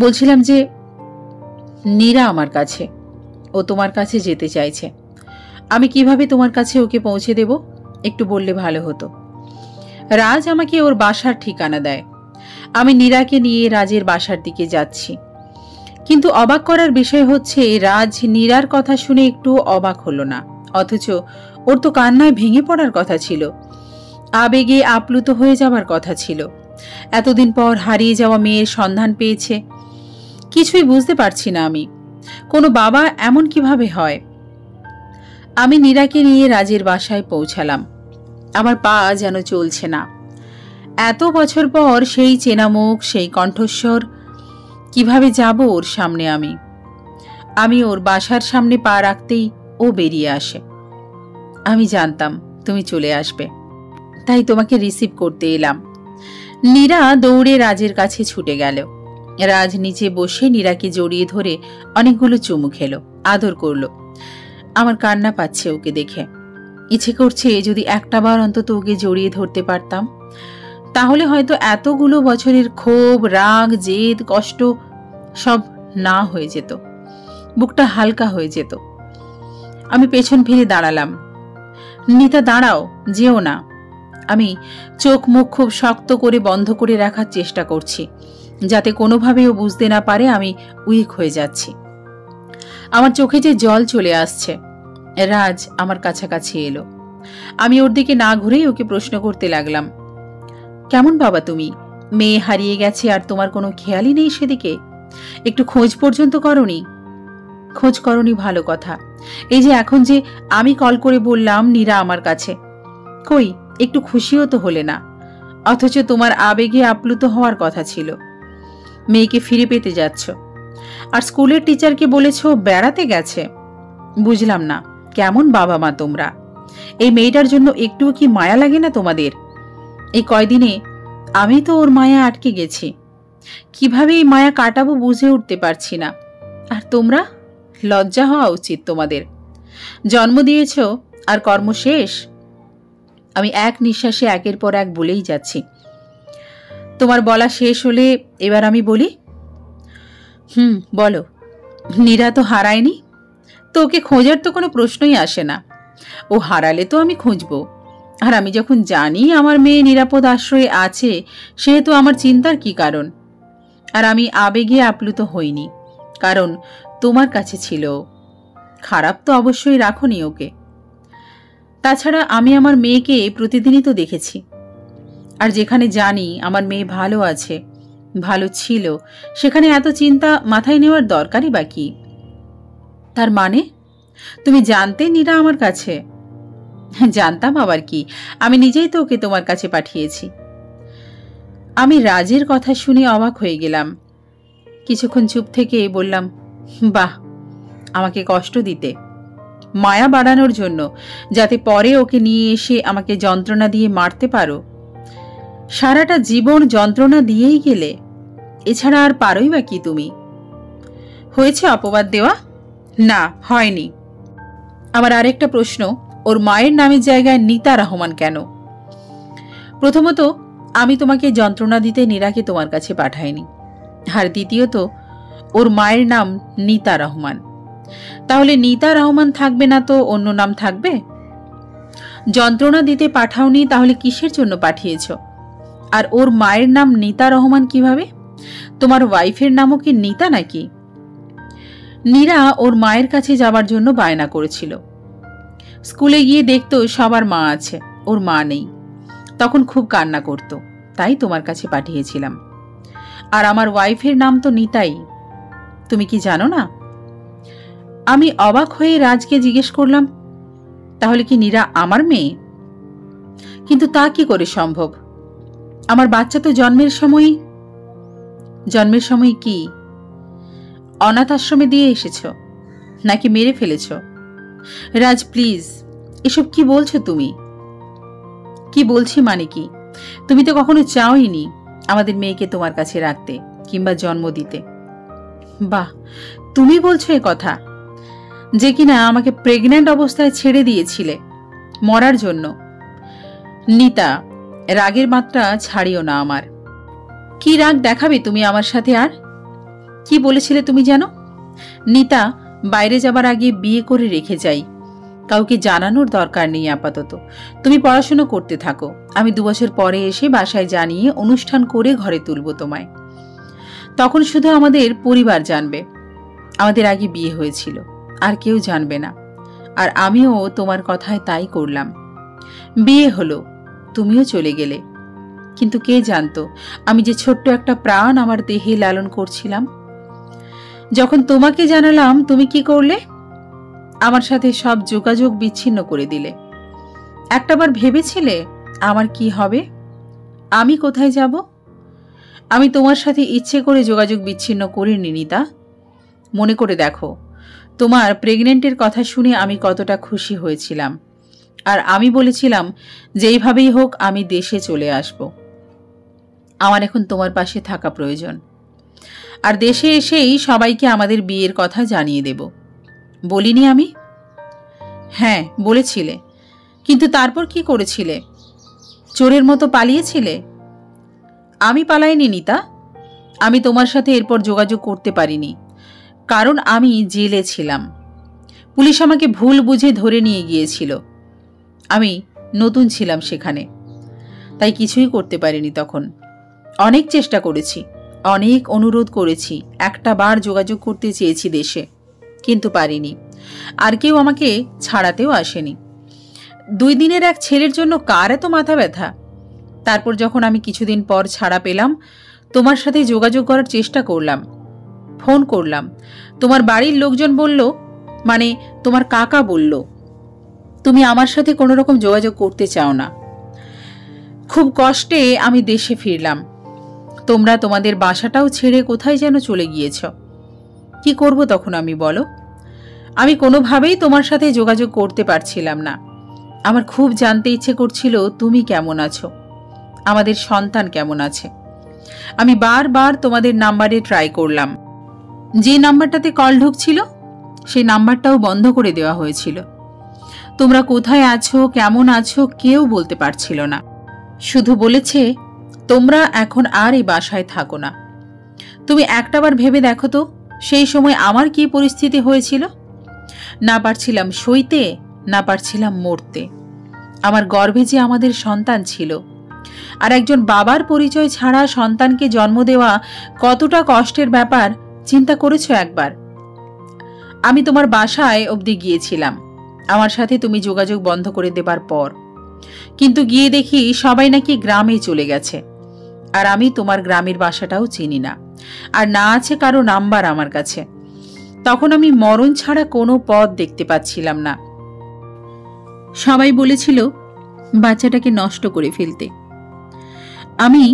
বলছিলাম যে নীরা আমার কাছে, ও তোমার কাছে যেতে চাইছে। আমি কিভাবে তোমার কাছে ওকে পৌঁছে দেব একটু বললে ভালো হতো। রাজ আমাকে ওর বাসার ঠিকানা দেয়। আমি নীরাকে নিয়ে রাজের বাসার দিকে যাচ্ছি। কিন্তু অবাক করার বিষয় হচ্ছে রাজ নীরার কথা শুনে একটু অবাক হলো না, অথচ ওর তো কান্নায় ভেঙে পড়ার কথা ছিল, আবেগে আপ্লুত হয়ে যাবার কথা ছিল। এতদিন পর হারিয়ে যাওয়া মেয়ের সন্ধান পেয়েছে। কিছুই বুঝতে পারছি না আমি, কোনো বাবা এমন কিভাবে হয়। আমি নীরাকে নিয়ে রাজের বাসায় পৌঁছালাম। আমার পা যেন চলছে না। এত বছর পর সেই চেনা মুখ, সেই কণ্ঠস্বর, কিভাবে যাব ওর সামনে। আমি ওর বাসার সামনে পা রাখতেই ও বেরিয়ে আসে। আমি জানতাম তুমি চলে আসবে, তাই তোমাকে রিসিভ করতে এলাম। নীরা দৌড়ে রাজের কাছে ছুটে গেল। রাজ নিচে বসে নীরাকে জড়িয়ে ধরে অনেকগুলো চুমু খেলো, আদর করলো। আমার কান্না পাচ্ছে ওকে দেখে। ইচ্ছে করছে যদি একটাবার অন্তত ওকে জড়িয়ে ধরতে পারতাম, তাহলে হয়তো এতগুলো বছরের ক্ষোভ, রাগ, জেদ, কষ্ট সব না হয়ে যেত, বুকটা হালকা হয়ে যেত। আমি পেছন ফিরে দাঁড়ালাম। নিতা, দাঁড়াও, যেও না। আমি চোখ মুখ খুব শক্ত করে বন্ধ করে রাখার চেষ্টা করছি, যাতে কোনোভাবেও বুঝতে না পারে আমি উইক হয়ে যাচ্ছি। আমার চোখে যে জল চলে আসছে। রাজ আমার কাছাকাছি এলো। আমি ওর দিকে না ঘুরেই ওকে প্রশ্ন করতে লাগলাম, কেমন বাবা তুমি? মেয়ে হারিয়ে গেছে আর তোমার কোনো খেয়ালই নেই সেদিকে? একটু খোঁজ পর্যন্ত করনি? খোঁজ করনি ভালো কথা, এই যে এখন যে আমি কল করে বললাম নীরা আমার কাছে, কই একটু খুশিও তো হলে না। অথচ তোমার আবেগে আপ্লুত হওয়ার কথা ছিল। মেয়েকে ফিরে পেতে যাচ্ছ, আর স্কুলের টিচারকে বলেছ বেড়াতে গেছে। বুঝলাম না কেমন বাবা মা তোমরা। এই মেয়েটার জন্য একটুও কি মায়া লাগে না তোমাদের? এই কয়দিনে আমি তো ওর মায়া আটকে গেছি, কিভাবে এই মায়া কাটাবো বুঝে উঠতে পারছি না। আর তোমরা, লজ্জা হওয়া উচিত তোমাদের। জন্ম দিয়েছ আর কর্ম শেষ। আমি এক নিঃশ্বাসে একের পর এক বলেই যাচ্ছি। তোমার বলা শেষ হলে এবার আমি বলি। বলো। নীরা তো হারায়নি, তো ওকে খোঁজার তো কোনো প্রশ্নই আসে না। ও হারালে তো আমি খুঁজবো। আর আমি যখন জানি আমার মেয়ে নিরাপদ আশ্রয়ে আছে, সেহেতু আমার চিন্তার কি কারণ? আর আমি আবেগে আপ্লুত হইনি, কারণ তোমার কাছে ছিল। খারাপ তো অবশ্যই রাখোনি ওকে। তাছাড়া আমি আমার মেয়েকে প্রতিদিনই তো দেখেছি। আর যেখানে জানি আমার মেয়ে ভালো আছে, ভালো ছিল, সেখানে এত চিন্তা মাথায় নেওয়ার দরকারই বা কি? তার মানে তুমি জানতে নীরা আমার কাছে? জানতাম আবার কি, আমি নিজেই তো ওকে তোমার কাছে পাঠিয়েছি। আমি রাজের কথা শুনে অবাক হয়ে গেলাম। কিছুক্ষণ চুপ থেকে বললাম, বাহ, আমাকে কষ্ট দিতে, মায়া বাড়ানোর জন্য, যাতে পরে ওকে নিয়ে এসে আমাকে যন্ত্রণা দিয়ে মারতে পারো। সারাটা জীবন যন্ত্রণা দিয়েই গেলে, এছাড়া আর পারোই বা কি তুমি? হয়েছে অপবাদ দেওয়া? না, হয়নি। আমার আরেকটা প্রশ্ন, ওর মায়ের নামের জায়গায় নীতা রহমান কেন? প্রথমত, আমি তোমাকে যন্ত্রণা দিতে নীরাকে তোমার কাছে পাঠাইনি। আর দ্বিতীয়ত, ওর মায়ের নাম নীতা রহমান। তাহলে নীতা রহমান থাকবে না তো অন্য নাম থাকবে? যন্ত্রণা দিতে পাঠাওনি, তাহলে কিসের জন্য পাঠিয়েছ? আর ওর মায়ের নাম নীতা রহমান কিভাবে? তোমার ওয়াইফের নামও কি নীতা নাকি? নীরা ওর মায়ের কাছে যাবার জন্য বায়না করেছিল। স্কুলে গিয়ে দেখতো সবার মা আছে, ওর মা নেই। তখন খুব কান্না করত, তাই তোমার কাছে পাঠিয়েছিলাম। আর আমার ওয়াইফের নাম তো নীতাই, তুমি কি জানো না? আমি অবাক হয়ে রাজকে জিজ্ঞেস করলাম, তাহলে কি নীরা আমার মেয়ে? কিন্তু তা কি করে সম্ভব? আমার বাচ্চা তো জন্মের সময় কি অনাথ আশ্রমে দিয়ে এসেছ, নাকি মেরে ফেলেছ? রাজ, প্লিজ, এসব কি বলছো তুমি? কি বলছি মানে কি? তুমি তো কখনো চাওইনি আমাদের মেয়েকে তোমার কাছে রাখতে কিংবা জন্ম দিতে। বাহ, তুমি বলছো এ কথা, যে কিনা আমাকে প্রেগন্যান্ট অবস্থায় ছেড়ে দিয়েছিলে মরার জন্য। নীতা, রাগের মাত্রা ছাড়িও না আমার। কি রাগ দেখাবে তুমি আমার সাথে? আর কি বলেছিলে তুমি জানো? নীতা বাইরে যাবার আগে বিয়ে করে রেখে যাই, কাউকে জানানোর দরকার নেই আপাতত। তুমি পড়াশোনা করতে থাকো, আমি 2 বছর পরে এসে বাসায় জানিয়ে অনুষ্ঠান করে ঘরে তুলব তোমায়। তখন শুধু আমাদের পরিবার জানবে আমাদের আগে বিয়ে হয়েছিল, আর কেউ জানবে না। আর আমিও তোমার কথায় তাই করলাম। বিয়ে হলো, তুমিও চলে গেলে, কিন্তু কে জানতো আমি যে ছোট্ট একটা প্রাণ আমার দেহে লালন করছিলাম। যখন তোমাকে জানালাম, তুমি কি করলে? আমার সাথে সব যোগাযোগ বিচ্ছিন্ন করে দিলে। একটাবার ভেবেছিলে আমার কি হবে, আমি কোথায় যাব? আমি তোমার সাথে ইচ্ছে করে যোগাযোগ বিচ্ছিন্ন করিনি নিতা। মনে করে দেখো, তোমার প্রেগনেন্টের কথা শুনে আমি কতটা খুশি হয়েছিলাম। আর আমি বলেছিলাম যেইভাবেই হোক আমি দেশে চলে আসব। আমার এখন তোমার পাশে থাকা প্রয়োজন। আর দেশে এসেই সবাইকে আমাদের বিয়ের কথা জানিয়ে দেব। বলিনি আমি? হ্যাঁ বলেছিলে, কিন্তু তারপর কি করেছিলে? চোরের মতো পালিয়েছিলে? আমি পালাইনি নিতা। আমি তোমার সাথে এরপর যোগাযোগ করতে পারিনি, কারণ আমি জেলে ছিলাম। পুলিশ আমাকে ভুল বুঝে ধরে নিয়ে গিয়েছিল। আমি নতুন ছিলাম সেখানে, তাই কিছুই করতে পারিনি তখন। অনেক চেষ্টা করেছি, অনেক অনুরোধ করেছি, একটা বার যোগাযোগ করতে চেয়েছি দেশে, কিন্তু পারিনি। আর কেউ আমাকে ছাড়াতেও আসেনি। 2 দিনের এক ছেলের জন্য কার এত মাথা ব্যথা? তারপর যখন আমি কিছুদিন পর ছাড়া পেলাম, তোমার সাথে যোগাযোগ করার চেষ্টা করলাম, ফোন করলাম। তোমার বাড়ির লোকজন বলল, মানে তোমার কাকা বলল, তুমি আমার সাথে কোনো রকম যোগাযোগ করতে চাও না। খুব কষ্টে আমি দেশে ফিরলাম। তোমরা তোমাদের বাসাটাও ছেড়ে কোথায় যেন চলে গিয়েছ। কি করব তখন আমি, বলো? আমি কোনোভাবেই তোমার সাথে যোগাযোগ করতে পারছিলাম না। আমার খুব জানতে ইচ্ছে করছিল তুমি কেমন আছো, আমাদের সন্তান কেমন আছে। আমি বারবার তোমাদের নাম্বারে ট্রাই করলাম। যে নাম্বারটাতে কল ঢুকছিল সেই নাম্বারটাও বন্ধ করে দেওয়া হয়েছিল। তোমরা কোথায় আছো, কেমন আছো কেউ বলতে পারছিল না। শুধু বলেছে তোমরা এখন আর এই বাসায় থাকো না। তুমি একটাবার ভেবে দেখো তো, সেই সময় আমার কি পরিস্থিতি হয়েছিল। না পারছিলাম সইতে, না পারছিলাম মরতে। আমার গর্ভে যে আমাদের সন্তান ছিল, আর একজন বাবার পরিচয় ছাড়া সন্তানকে জন্ম দেওয়া কতটা কষ্টের ব্যাপার চিন্তা করেছো একবার? আমি তোমার বাসায় অবধি গিয়েছিলাম আমার সাথে তুমি যোগাযোগ বন্ধ করে দেবার পর, কিন্তু গিয়ে দেখি সবাই নাকি গ্রামে চলে গেছে। আর আমি তোমার গ্রামের বাসাটাও চিনি না, আর না আছে কারো নাম্বার আমার কাছে। তখন আমি মরণ ছাড়া কোনো পথ দেখতে পাচ্ছিলাম না। সবাই বলেছিল বাচ্চাটাকে নষ্ট করে ফেলতে। আমি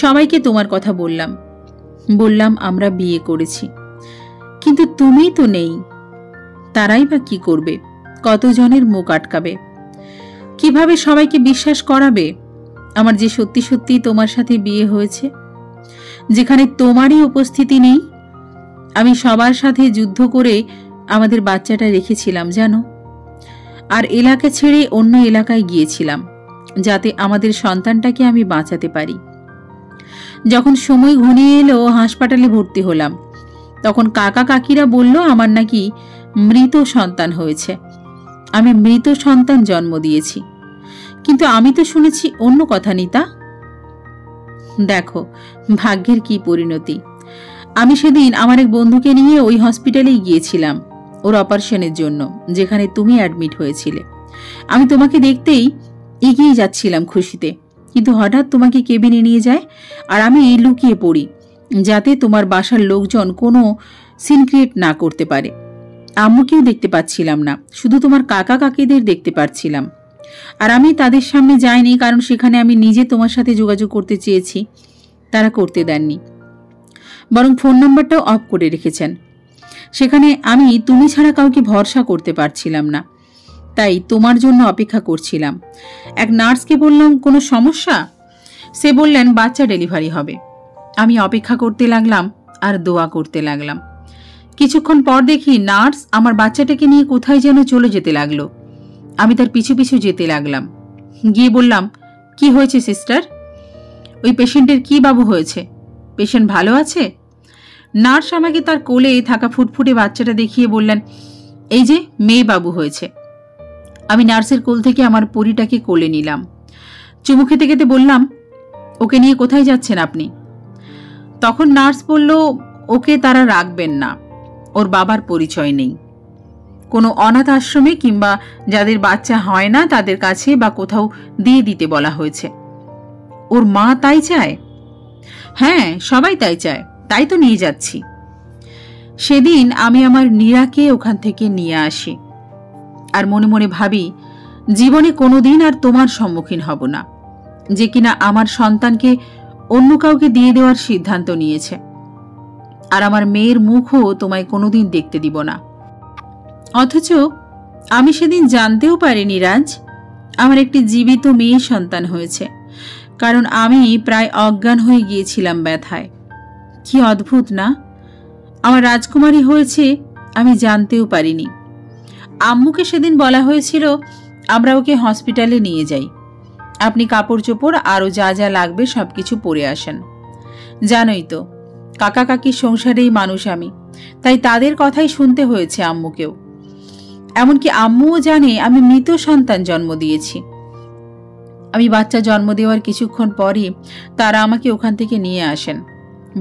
সবাইকে তোমার কথা বললাম আমরা বিয়ে করেছি, কিন্তু তুমি তো নেই। তারাই বা কি করবে, কতজনের মুখ আটকাবে, কিভাবে সবাইকে বিশ্বাস করাবে আমার যে সত্যি সত্যি তোমার সাথে বিয়ে হয়েছে, যেখানে তোমারই উপস্থিতি নেই। আমি সবার সাথে যুদ্ধ করে আমাদের বাচ্চাটা রেখেছিলাম জানো, আর এলাকা ছেড়ে অন্য এলাকায় গিয়েছিলাম যাতে আমাদের সন্তানটাকে আমি বাঁচাতে পারি। যখন সময় ঘনিয়ে এলো হাসপাতালে ভর্তি হলাম, তখন কাকা কাকিরা বলল আমার নাকি মৃত সন্তান হয়েছে, আমি মৃত সন্তান জন্ম দিয়েছি। কিন্তু আমি তো শুনেছি অন্য কথা নিতা। দেখো ভাগ্যের কি পরিণতি। আমি সেদিন আমার এক বন্ধুকে নিয়ে ওই হসপিটালেই গিয়েছিলাম ওর অপারেশনের জন্য, যেখানে তুমি অ্যাডমিট হয়েছিলে। আমি তোমাকে দেখতেই এগিয়ে যাচ্ছিলাম খুশিতে, কিন্তু হঠাৎ তোমাকে কেবিনে নিয়ে যায় আর আমি লুকিয়ে পড়ি যাতে তোমার বাসার লোকজন কোনো সিন ক্রিয়েট না করতে পারে। আম্মুকেও দেখতে পাচ্ছিলাম না, শুধু তোমার কাকা কাকিদের দেখতে পাচ্ছিলাম। আর আমি তাদের সামনে যাইনি, কারণ সেখানে আমি নিজে তোমার সাথে যোগাযোগ করতে চেয়েছি, তারা করতে দেননি, বরং ফোন নাম্বারটাও অফ করে রেখেছেন। সেখানে আমি তুমি ছাড়া কাউকে ভরসা করতে পারছিলাম না, তাই তোমার জন্য অপেক্ষা করছিলাম। এক নার্সকে বললাম কোনো সমস্যা, সে বললেন বাচ্চা ডেলিভারি হবে। আমি অপেক্ষা করতে লাগলাম আর দোয়া করতে লাগলাম। কিছুক্ষণ পর দেখি নার্স আমার বাচ্চাটাকে নিয়ে কোথায় যেন চলে যেতে লাগলো। আমি তার পিছু পিছু যেতে লাগলাম, গিয়ে বললাম কি হয়েছে সিস্টার, ওই পেশেন্টের কি বাবু হয়েছে, পেশেন্ট ভালো আছে? নার্স আমাকে তার কোলে থাকা ফুটফুটে বাচ্চাটা দেখিয়ে বললেন এই যে মেয়ে বাবু হয়েছে। আমি নার্সের কোল থেকে আমার পরীটাকে কোলে নিলাম। চুমু খেতে খেতে বললাম, ওকে নিয়ে কোথায় যাচ্ছেন আপনি? তখন নার্স বলল, ওকে তারা রাখবেন না, ওর বাবার পরিচয় নেই। কোনো অনাথ আশ্রমে কিংবা যাদের বাচ্চা হয় না তাদের কাছে বা কোথাও দিয়ে দিতে বলা হয়েছে। ওর মা তাই চায়? হ্যাঁ, সবাই তাই চায়, তাই তো নিয়ে যাচ্ছি। সেদিন আমি আমার নীরাকে ওখান থেকে নিয়ে আসি, আর মনে মনে ভাবি জীবনে কোনোদিন আর তোমার সম্মুখীন হব না, যে কিনা আমার সন্তানকে অন্য কাউকে দিয়ে দেওয়ার সিদ্ধান্ত নিয়েছে। আর আমার মেয়ের মুখও তোমায় কোনোদিন দেখতে দিব না। অথচ আমি সেদিন জানতেও পারিনি রাজ, আমার একটি জীবিত মেয়ে সন্তান হয়েছে, কারণ আমি প্রায় অজ্ঞান হয়ে গিয়েছিলাম ব্যথায়। কি অদ্ভুত না, আমার রাজকুমারী হয়েছে আমি জানতেও পারিনি। আম্মুকে সেদিন বলা হয়েছিল আমরা ওকে হসপিটালে নিয়ে যাই, আপনি কাপড় চোপড় আরও যা যা লাগবে সবকিছু পরে আসেন। জানোই তো কাকা কাকির সংসারেই মানুষ আমি, তাই তাদের কথাই শুনতে হয়েছে আম্মুকেও। এমনকি আম্মুও জানে আমি মৃত সন্তান জন্ম দিয়েছি। আমি বাচ্চা জন্ম দেওয়ার কিছুক্ষণ পরই তারা আমাকে ওখান থেকে নিয়ে আসেন,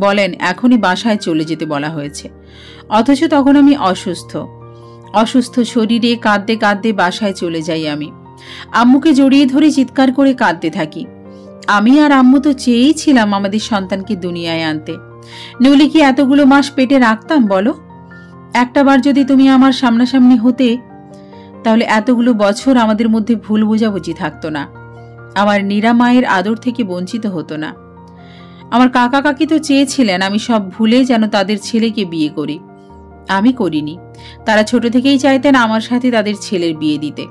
বলেন এখনই বাসায় চলে যেতে বলা হয়েছে। অথচ তখন আমি অসুস্থ শরীরে কাঁদতে কাঁদতে বাসায় চলে যাই। আমি আম্মুকে জড়িয়ে ধরে চিৎকার করে কাঁদতে থাকি। আমি আর আম্মু তো চেয়েই ছিলাম আমাদের সন্তানকে দুনিয়ায় আনতে, নইলে কি এতগুলো মাস পেটে রাখতাম বলো? একটাবার যদি তুমি আমার সামনাসামনি হতে, তাহলে এতগুলো বছর আমাদের মধ্যে ভুল বোঝাবুঝি থাকতো না, আমার নীরা মায়ের আদর থেকে বঞ্চিত হতো না। আমার কাকা কাকি তো চেয়েছিলেন আমি সব ভুলে যেন তাদের ছেলেকে বিয়ে করি, আমি করিনি। তারা ছোট থেকেই চাইতেন আমার সাথে তাদের ছেলের বিয়ে দিতে,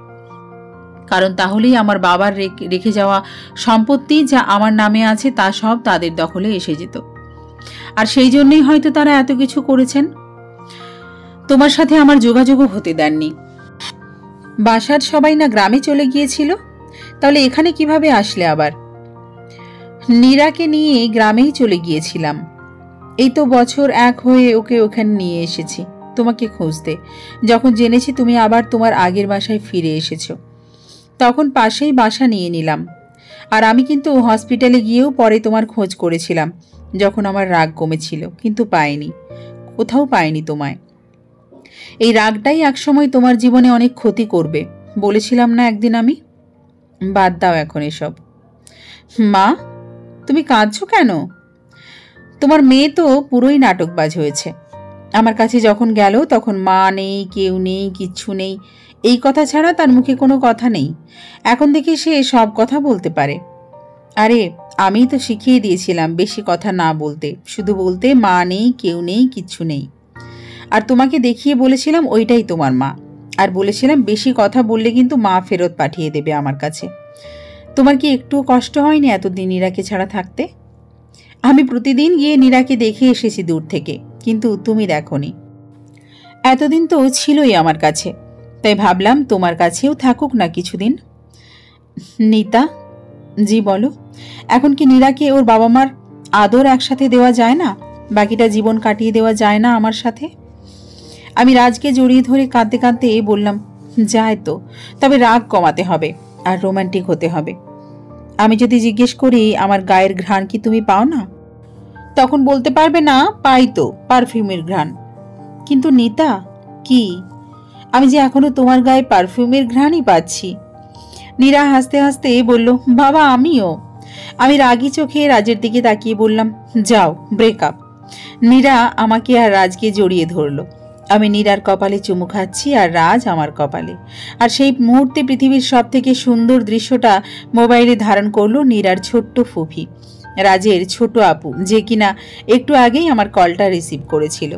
কারণ তাহলেই আমার বাবার রেখে যাওয়া সম্পত্তি যা আমার নামে আছে তা সব তাদের দখলে এসে যেত। আর সেই জন্যই হয়তো তারা এত কিছু করেছেন। তোমার সাথে আমার যোগাযোগও হতে দেননি। বাসার সবাই না গ্রামে চলে গিয়েছিল, তাহলে এখানে কিভাবে আসলে আবার? নীরাকে নিয়ে গ্রামেই চলে গিয়েছিলাম। এই তো বছর 1 হয়ে ওকে ওখানে নিয়ে এসেছি তোমাকে খুঁজতে। যখন জেনেছি তুমি আবার তোমার আগের বাসায় ফিরে এসেছো, তখন পাশেই বাসা নিয়ে নিলাম। আর আমি কিন্তু হসপিটালে গিয়েও পরে তোমার খোঁজ করেছিলাম যখন আমার রাগ কমেছিল, কিন্তু পাইনি, কোথাও পাইনি তোমায়। এই রাগটাই একসময় তোমার জীবনে অনেক ক্ষতি করবে বলেছিলাম না একদিন আমি? বাদ দাও এখন এসব। মা, তুমি কাঁদছো কেন? তোমার মেয়ে তো পুরোই নাটকবাজ হয়েছে। আমার কাছে যখন গেল তখন মা নেই, কেউ নেই, কিচ্ছু নেই, এই কথা ছাড়া তার মুখে কোনো কথা নেই। এখন দেখি সে সব কথা বলতে পারে। আরে আমি তো শিখিয়ে দিয়েছিলাম বেশি কথা না বলতে, শুধু বলতে মা নেই, কেউ নেই, কিচ্ছু নেই। আর তোমাকে দেখিয়ে বলেছিলাম ওইটাই তোমার মা, আর বলেছিলাম বেশি কথা বললে কিন্তু মা ফেরত পাঠিয়ে দেবে আমার কাছে। তোমার কি একটুও কষ্ট হয়নি এতদিন নীরাকে ছাড়া থাকতে? আমি প্রতিদিন গিয়ে নীরাকে দেখে এসেছি দূর থেকে, কিন্তু তুমি দেখোনি। এতদিন তো ছিলই আমার কাছে, তাই ভাবলাম তোমার কাছেও থাকুক না কিছুদিন। নিতা, জি বলো। এখন কি নীরাকে ওর বাবা মার আদর একসাথে দেওয়া যায় না? বাকিটা জীবন কাটিয়ে দেওয়া যায় না আমার সাথে? আমি রাজকে জড়িয়ে ধরে কাঁদতে কাঁদতে বললাম, যায় তো, তবে রাগ কমাতে হবে আর রোমান্টিক হতে হবে। আমি যদি জিজ্ঞেস করি আমার গায়ের ঘ্রাণ কি তুমি পাও না, তখন বলতে পারবে না পাই তো, পারফিউমের ঘ্রাণ। কিন্তু নিতা, কি? আমি যে এখনো তোমার গায়ে পারফিউমের ঘ্রাণই পাচ্ছি। নীরা হাসতে হাসতে বলল, বাবা আমিও। আমি রাগী চোখে রাজের দিকে তাকিয়ে বললাম, যাও, ব্রেকআপ। নীরা আমাকে আর রাজকে জড়িয়ে ধরল। আমি নীরার কপালে চুমু খাচ্ছি আর রাজ আমার কপালে। আর সেই মুহূর্তে পৃথিবীর সব থেকে সুন্দর দৃশ্যটা মোবাইলে ধারণ করলো নীরার ছোট্ট ফুফি, রাজের ছোট আপু, যে কিনা একটু আগেই আমার কলটা রিসিভ করেছিল।